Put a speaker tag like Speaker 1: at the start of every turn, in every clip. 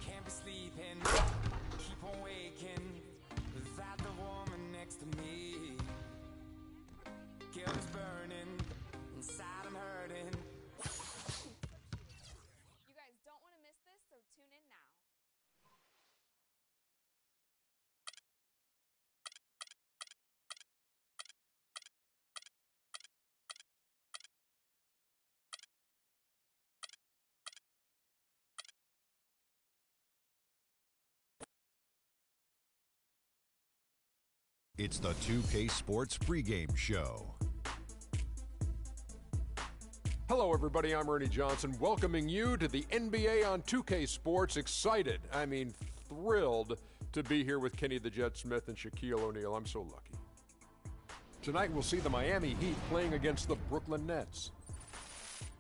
Speaker 1: Can't be sleeping, keep on waking without the woman next to me. Guilt is burning, inside I'm hurting.
Speaker 2: You guys don't want to miss this, so tune in now.
Speaker 3: It's the 2K Sports pregame show.
Speaker 4: Hello, everybody. I'm Ernie Johnson, welcoming you to the NBA on 2K Sports. Excited, thrilled to be here with Kenny the Jet Smith and Shaquille O'Neal. I'm so lucky. Tonight, we'll see the Miami Heat playing against the Brooklyn Nets.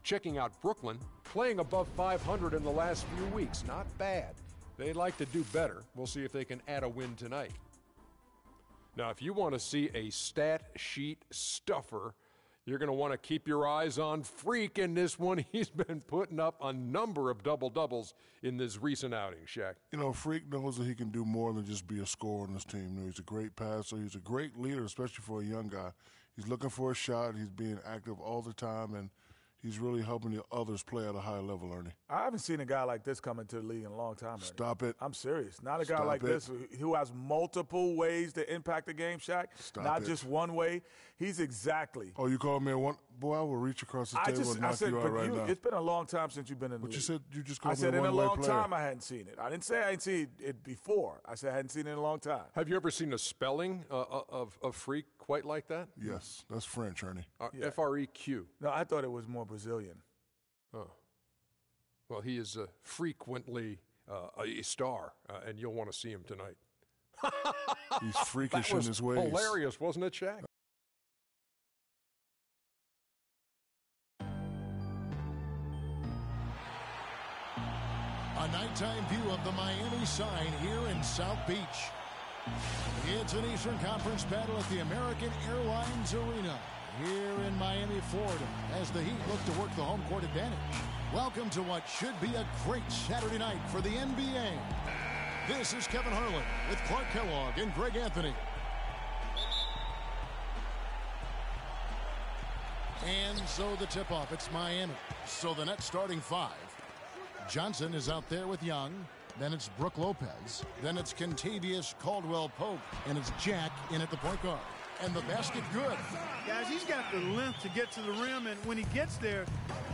Speaker 4: Checking out Brooklyn, playing above 500 in the last few weeks. Not bad. They'd like to do better. We'll see if they can add a win tonight. Now, if you want to see a stat sheet stuffer, you're going to want to keep your eyes on Freak in this one. He's been putting up a number of double-doubles in this recent outing, Shaq.
Speaker 5: You know, Freak knows that he can do more than just be a scorer on this team. You know, he's a great passer. He's a great leader, especially for a young guy. He's looking for a shot. He's being active all the time, and he's really helping the others play at a high level, Ernie.
Speaker 6: I haven't seen a guy like this come into the league in a long time, Ernie.
Speaker 5: Stop it.
Speaker 6: I'm serious. Not a guy like this who has multiple ways to impact the game, Shaq. Not just one way. He's exactly.
Speaker 5: Oh, you called me a one? Boy, I will reach across the table and knock you out right now.
Speaker 6: It's been a long time since you've been in the league.
Speaker 5: But you said you just called me a
Speaker 6: one-way player. I said in a long time I hadn't seen it. I didn't say I hadn't seen it before. I said I hadn't seen it in a long time.
Speaker 4: Have you ever seen a spelling of Freak quite like that?
Speaker 5: Yes. That's French, Ernie.
Speaker 4: F-R-E-Q.
Speaker 6: No, I thought it was more Brazilian.
Speaker 4: Oh. Well, he is frequently a star, and you'll want to see him tonight.
Speaker 5: He's freakish in his ways.
Speaker 4: Hilarious, wasn't it, Shaq?
Speaker 7: A nighttime view of the Miami sign here in South Beach. It's an Eastern Conference battle at the American Airlines Arena here in Miami, Florida, as the Heat look to work the home court advantage. Welcome to what should be a great Saturday night for the NBA. This is Kevin Harlan with Clark Kellogg and Greg Anthony. And so the tip-off, it's Miami. So the Nets starting five. Johnson is out there with Young. Then it's Brook Lopez. Then it's Kentavious Caldwell-Pope. And it's Jack in at the point guard. And the basket good.
Speaker 8: Guys, he's got the length to get to the rim, and when he gets there,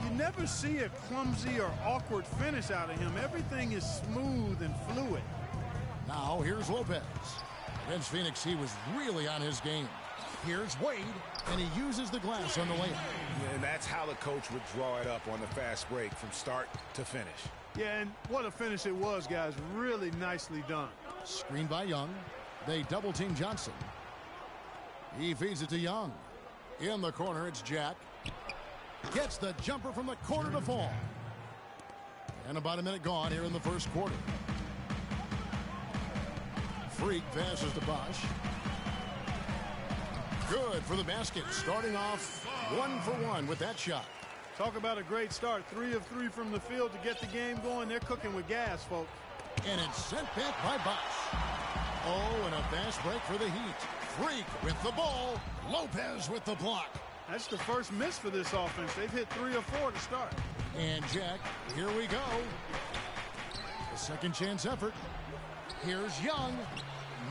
Speaker 8: you never see a clumsy or awkward finish out of him. Everything is smooth and fluid.
Speaker 7: Now here's Lopez. Against Phoenix, he was really on his game. Here's Wade, and he uses the glass on the layup.
Speaker 9: And that's how the coach would draw it up on the fast break from start to finish.
Speaker 8: Yeah, and what a finish it was, guys. Really nicely done.
Speaker 7: Screened by Young. They double-team Johnson. He feeds it to Young. In the corner, it's Jack. Gets the jumper from the corner to fall. And about a minute gone here in the first quarter. Freak passes to Bosch. Good for the basket. Starting off 1 for 1 with that shot.
Speaker 8: Talk about a great start. 3 of 3 from the field to get the game going. They're cooking with gas, folks.
Speaker 7: And it's sent back by Bosch. Oh, and a fast break for the Heat. Freak with the ball. Lopez with the block.
Speaker 8: That's the first miss for this offense. They've hit 3 or 4 to start.
Speaker 7: And Jack, here we go. A second chance effort. Here's Young.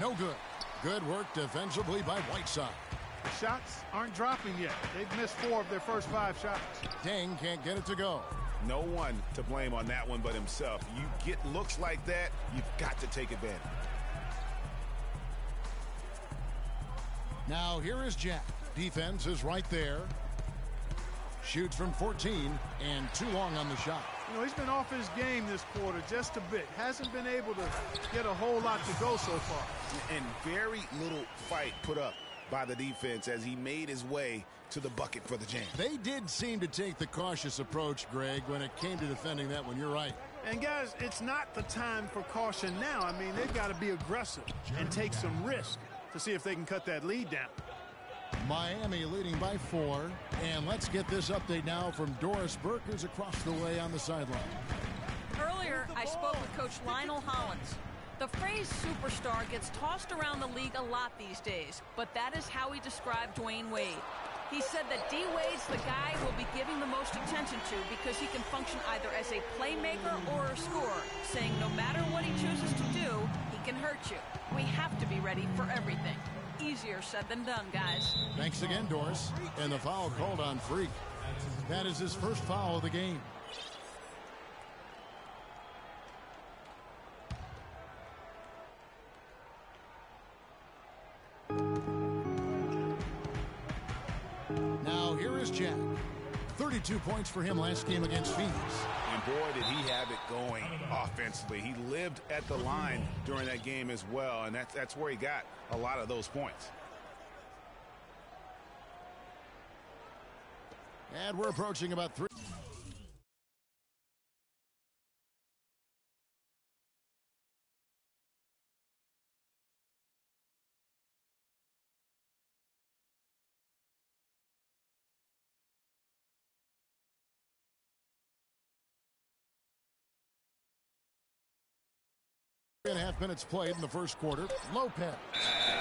Speaker 7: No good. Good work defensively by Whiteside.
Speaker 8: The shots aren't dropping yet. They've missed 4 of their first 5 shots.
Speaker 7: Deng can't get it to go.
Speaker 9: No one to blame on that one but himself. You get looks like that, you've got to take advantage.
Speaker 7: Now here is Jack. Defense is right there. Shoots from 14 and too long on the shot.
Speaker 8: You know, he's been off his game this quarter just a bit. Hasn't been able to get a whole lot to go so far.
Speaker 9: And very little fight put up by the defense as he made his way to the bucket for the jam.
Speaker 7: They did seem to take the cautious approach, Greg, when it came to defending that one. You're right.
Speaker 8: And, guys, it's not the time for caution now. I mean, they've got to be aggressive and take some risk to see if they can cut that lead down.
Speaker 7: Miami leading by 4. And let's get this update now from Doris Burke, who's across the way on the sideline.
Speaker 10: Earlier, I spoke with Coach Lionel Hollins. The phrase superstar gets tossed around the league a lot these days, but that is how he described Dwayne Wade. He said that D. Wade's the guy we'll be giving the most attention to because he can function either as a playmaker or a scorer, saying no matter what he chooses to do, he can hurt you. We have to be ready for everything. Easier said than done, guys.
Speaker 7: Thanks again, Doris. And the foul called on Freak. That is his first foul of the game. Now here is Jack. 32 points for him last game against Phoenix.
Speaker 9: And boy, did he have it going offensively. He lived at the line during that game as well, and that's where he got a lot of those points.
Speaker 7: And we're approaching about 3. And a half minutes played in the first quarter. Lopez.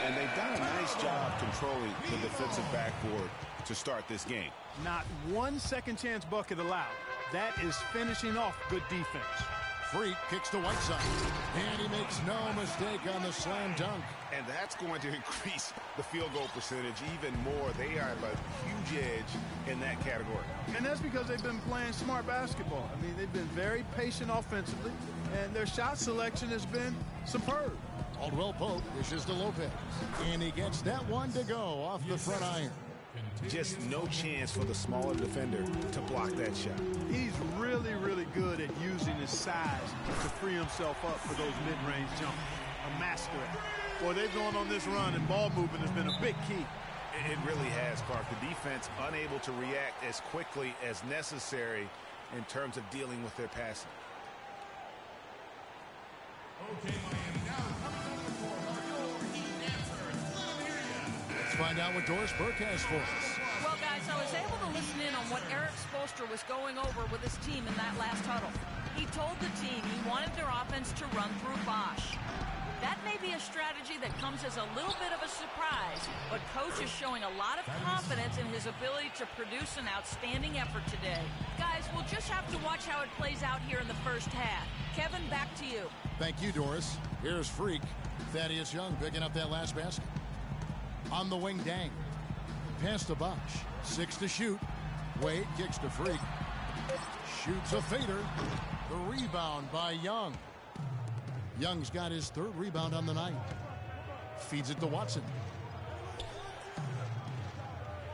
Speaker 9: And they've done a nice job controlling the defensive backboard to start this game.
Speaker 8: Not one second chance bucket allowed. That is finishing off good defense.
Speaker 7: Freak kicks to Whiteside. And he makes no mistake on the slam dunk.
Speaker 9: And that's going to increase the field goal percentage even more. They are at a huge edge in that category.
Speaker 8: And that's because they've been playing smart basketball. I mean, they've been very patient offensively, and their shot selection has been superb.
Speaker 7: Caldwell Pope dishes to Lopez. And he gets that one to go off the front iron.
Speaker 9: Just no chance for the smaller defender to block that shot.
Speaker 8: He's really, really good at using his size to free himself up for those mid-range jumpers. A master at it. Boy, they've gone on this run, and ball movement has been a big key.
Speaker 9: It really has, Clark. The defense unable to react as quickly as necessary in terms of dealing with their passing.
Speaker 7: Okay, Miami, now coming to the floor are your Heat dancers. Let them hear ya. Let's find out what Doris Burke has for us.
Speaker 10: Well, guys, I was able to listen in on what Eric Spoelstra was going over with his team in that last huddle. He told the team he wanted their offense to run through Bosch. That may be a strategy that comes as a little bit of a surprise, but Coach is showing a lot of confidence in his ability to produce an outstanding effort today. Guys, we'll just have to watch how it plays out here in the first half. Kevin, back to you.
Speaker 7: Thank you, Doris. Here's Freak. Thaddeus Young picking up that last basket. On the wing, Dang. Pass to Bosch. 6 to shoot. Wade kicks to Freak. Shoots a fader. The rebound by Young. Young's got his 3rd rebound on the night. Feeds it to Watson.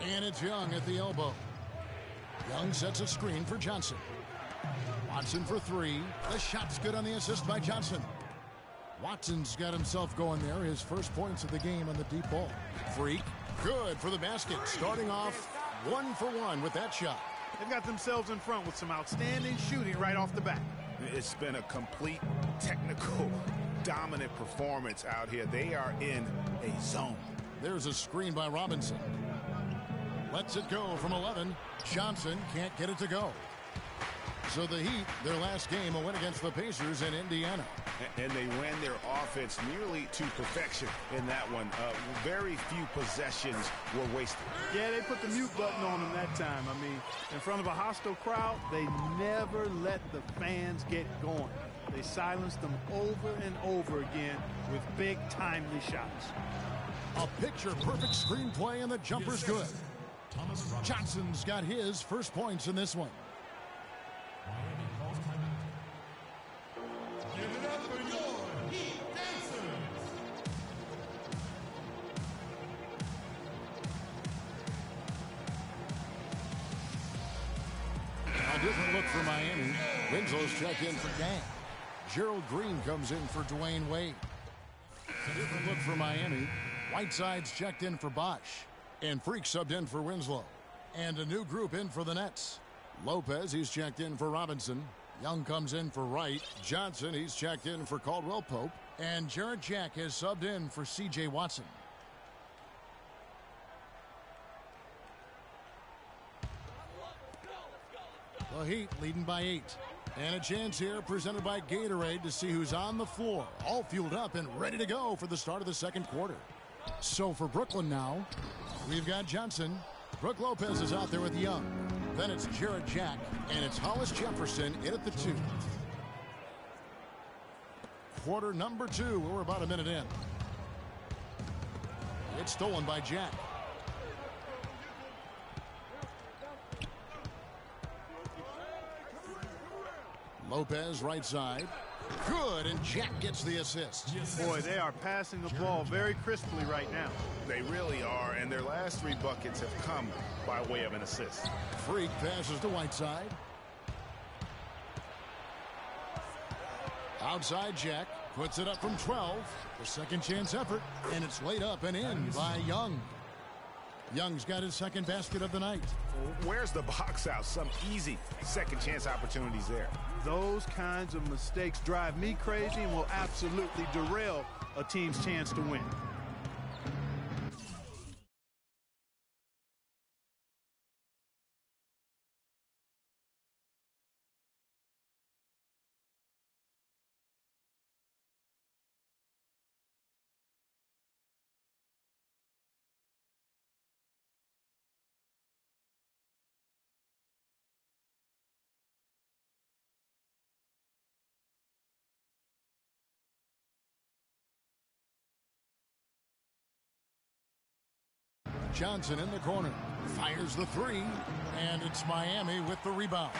Speaker 7: And it's Young at the elbow. Young sets a screen for Johnson. Watson for 3. The shot's good on the assist by Johnson. Watson's got himself going there. His first points of the game on the deep ball. Freak. Good for the basket. Starting off 1 for 1 with that shot.
Speaker 8: They've got themselves in front with some outstanding shooting right off the bat.
Speaker 9: It's been a complete technical dominant performance out here. They are in a zone.
Speaker 7: There's a screen by Robinson. Lets it go from 11. Johnson can't get it to go. So the Heat, their last game, a win against the Pacers in Indiana.
Speaker 9: And they ran their offense nearly to perfection in that one. Very few possessions were wasted.
Speaker 8: Yeah, they put the mute button on them that time. I mean, in front of a hostile crowd, they never let the fans get going. They silenced them over and over again with big, timely shots.
Speaker 7: A picture-perfect screenplay, and the jumper's good. Johnson's got his first points in this one.
Speaker 11: Give it up for your Heat dancers.
Speaker 7: A different look for Miami. Winslow's checked in for Gang. Gerald Green comes in for Dwayne Wade. A different look for Miami. Whiteside's checked in for Bosch. And Freak subbed in for Winslow. And a new group in for the Nets. Lopez, he's checked in for Robinson. Young comes in for Wright. Johnson, he's checked in for Caldwell Pope. And Jarrett Jack has subbed in for C.J. Watson. The Heat leading by 8. And a chance here presented by Gatorade to see who's on the floor, all fueled up and ready to go for the start of the second quarter. So for Brooklyn now, we've got Johnson. Brook Lopez is out there with Young. Then it's Jarrett Jack, and it's Hollis Jefferson in at the 2. Quarter number 2. We're about a minute in. It's stolen by Jack. Lopez right side. Good, and Jack gets the assist.
Speaker 8: Boy, they are passing the ball very crisply right now.
Speaker 9: They really are, and their last 3 buckets have come by way of an assist.
Speaker 7: Freak passes to Whiteside. Outside Jack puts it up from 12. The second chance effort, and it's laid up and in by Young. Young's got his second basket of the night.
Speaker 9: Where's the box out? Some easy second chance opportunities there.
Speaker 8: Those kinds of mistakes drive me crazy and will absolutely derail a team's chance to win.
Speaker 7: Johnson in the corner, fires the 3, and it's Miami with the rebound.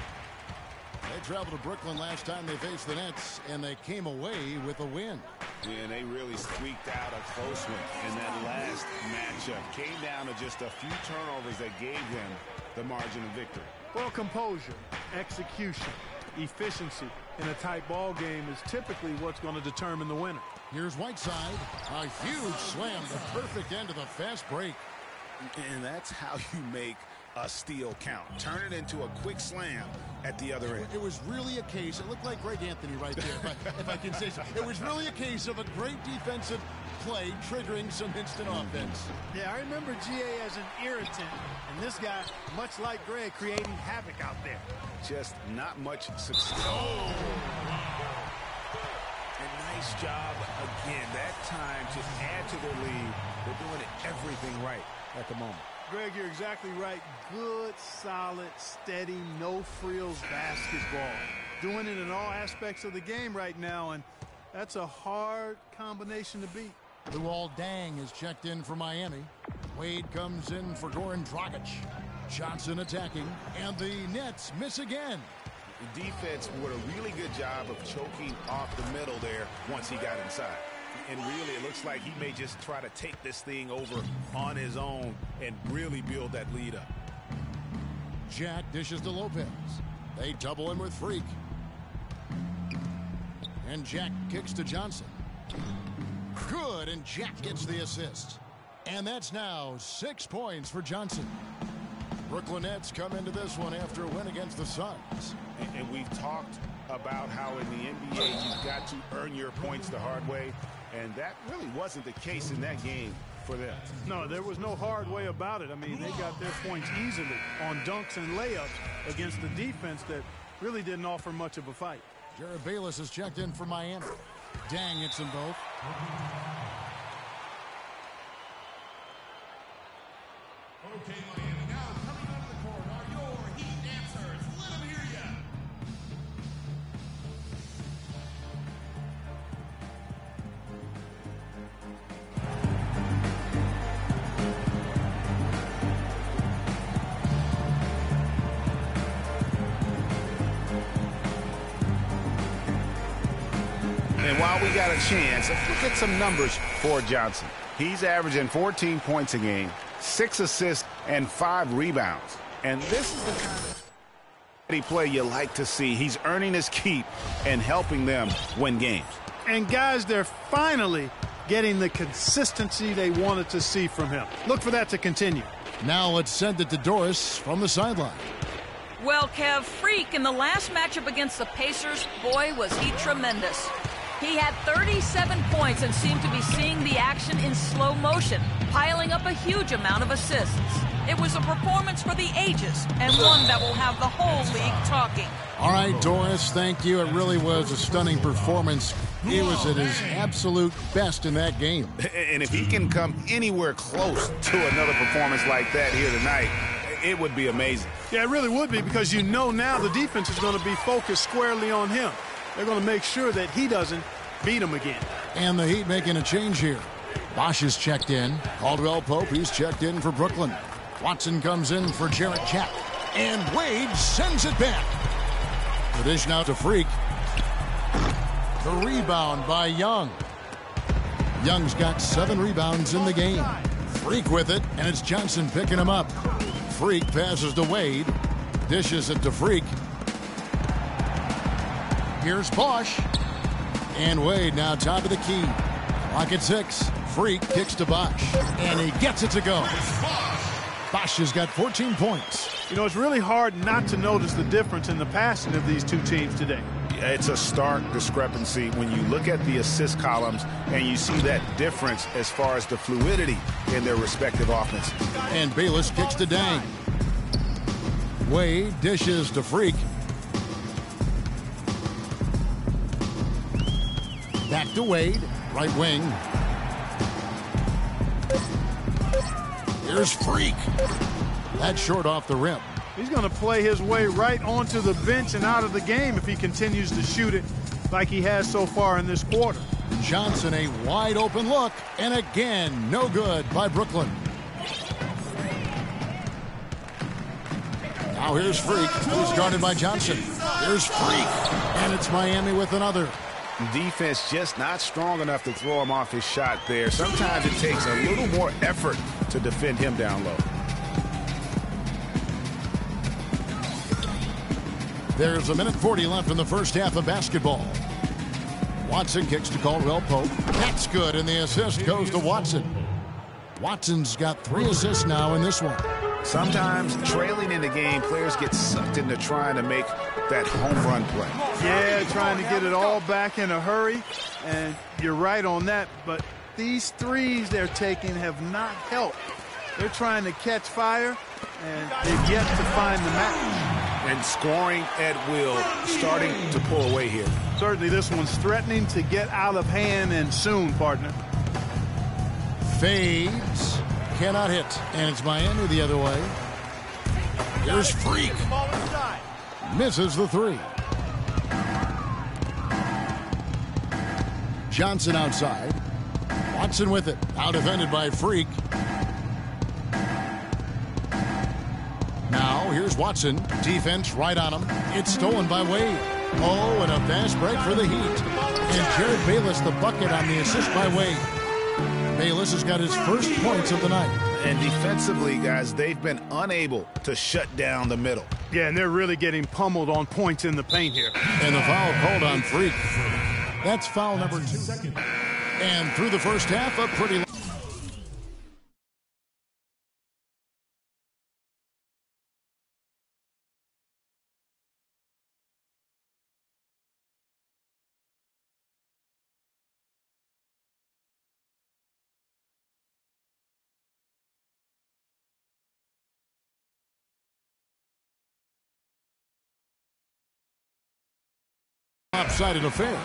Speaker 7: They traveled to Brooklyn last time they faced the Nets, and they came away with a win.
Speaker 9: Yeah, and they really squeaked out a close one in that last matchup. Came down to just a few turnovers that gave them the margin of victory.
Speaker 8: Well, composure, execution, efficiency in a tight ball game is typically what's going to determine the winner.
Speaker 7: Here's Whiteside, a huge slam, the perfect end of the fast break.
Speaker 9: And that's how you make a steal count. Turn it into a quick slam at the other end.
Speaker 7: It was really a case, it looked like Greg Anthony right there, if I can say so. It was really a case of a great defensive play triggering some instant offense.
Speaker 8: Yeah, I remember GA as an irritant, and this guy, much like Greg, creating havoc out there.
Speaker 9: Just not much success. Oh! And nice job again. That time to add to their lead. They're doing everything right at the moment.
Speaker 8: Greg, you're exactly right. Good, solid, steady, no-frills basketball. Doing it in all aspects of the game right now, and that's a hard combination to beat.
Speaker 7: Luol Deng is checked in for Miami. Wade comes in for Goran Dragic. Johnson attacking, and the Nets miss again.
Speaker 9: The defense did a really good job of choking off the middle there once he got inside. And really, it looks like he may just try to take this thing over on his own and really build that lead up.
Speaker 7: Jack dishes to Lopez. They double him with Freak. And Jack kicks to Johnson. Good, and Jack gets the assist. And that's now 6 points for Johnson. Brooklyn Nets come into this one after a win against the Suns.
Speaker 9: And we've talked about how in the NBA you've got to earn your points the hard way. And that really wasn't the case in that game for them.
Speaker 8: No, there was no hard way about it. I mean, they got their points easily on dunks and layups against the defense that really didn't offer much of a fight.
Speaker 7: Jared Bayless is checked in for Miami. Dang hits them both.
Speaker 11: Okay, Miami, now coming out of the court are your Heat dancers. Let them hear ya.
Speaker 9: And while we got a chance, let's look at some numbers for Johnson. He's averaging 14 points a game, 6 assists, and 5 rebounds. And this is the kind of play you like to see. He's earning his keep and helping them win games.
Speaker 8: And guys, they're finally getting the consistency they wanted to see from him. Look for that to continue.
Speaker 7: Now let's send it to Doris from the sideline.
Speaker 10: Well, Kev, Freak in the last matchup against the Pacers, boy, was he tremendous. He had 37 points and seemed to be seeing the action in slow motion, piling up a huge amount of assists. It was a performance for the ages, and one that will have the whole league talking.
Speaker 7: All right, Doris, thank you. It really was a stunning performance. He was at his absolute best in that game.
Speaker 9: And if he can come anywhere close to another performance like that here tonight, it would be amazing.
Speaker 8: Yeah, it really would be, because you know now the defense is going to be focused squarely on him. They're going to make sure that he doesn't beat him again.
Speaker 7: And the Heat making a change here. Bosch is checked in. Caldwell Pope, he's checked in for Brooklyn. Watson comes in for Jarrett Jack. And Wade sends it back. The dish now to Freak. The rebound by Young. Young's got 7 rebounds in the game. Freak with it, and it's Johnson picking him up. Freak passes to Wade. Dishes it to Freak. Here's Bosch. And Wade now top of the key. Clock at 6. Freak kicks to Bosch. And he gets it to go. Bosch has got 14 points.
Speaker 8: You know, it's really hard not to notice the difference in the passing of these two teams today.
Speaker 9: It's a stark discrepancy when you look at the assist columns and you see that difference as far as the fluidity in their respective offenses.
Speaker 7: And Bayless kicks to Dang. Wade dishes to Freak. Back to Wade, right wing. Here's Freak. That's short off the rim.
Speaker 8: He's going to play his way right onto the bench and out of the game if he continues to shoot it like he has so far in this quarter.
Speaker 7: Johnson, a wide open look, and again, no good by Brooklyn. Now here's Freak, who's guarded by Johnson. Here's Freak, and it's Miami with another.
Speaker 9: Defense just not strong enough to throw him off his shot there. Sometimes it takes a little more effort to defend him down low.
Speaker 7: There's 1:40 left in the first half of basketball. Watson kicks to Caldwell Pope. That's good, and the assist goes to Watson. Watson's got 3 assists now in this one.
Speaker 9: Sometimes trailing in the game, players get sucked into trying to make that home run play.
Speaker 8: Yeah, trying to get it all back in a hurry, and you're right on that, but these threes they're taking have not helped. They're trying to catch fire, and they've yet to find the match.
Speaker 9: And scoring at will, starting to pull away here.
Speaker 8: Certainly this one's threatening to get out of hand, and soon, partner.
Speaker 7: Fades. Cannot hit. And it's Miami the other way. Here's Freak. Misses the 3. Johnson outside. Watson with it. Out defended by Freak. Now here's Watson. Defense right on him. It's stolen by Wade. Oh, and a fast break for the Heat. And Jared Bayless the bucket on the assist by Wade. Bayless has got his first points of the night.
Speaker 9: And defensively, guys, they've been unable to shut down the middle.
Speaker 8: Yeah, and they're really getting pummeled on points in the paint here.
Speaker 7: And the foul called on Freak. That's foul number 2. And through the first half, a pretty... lopsided affair.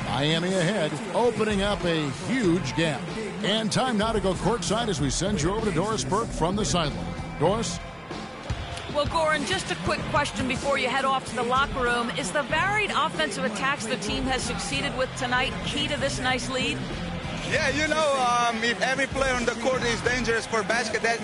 Speaker 7: Miami ahead, opening up a huge gap. And time now to go courtside as we send you over to Doris Burke from the sideline. Doris?
Speaker 10: Well, Goran, just a quick question before you head off to the locker room. Is the varied offensive attacks the team has succeeded with tonight key to this nice lead?
Speaker 12: Yeah, you know, if every player on the court is dangerous for basket, that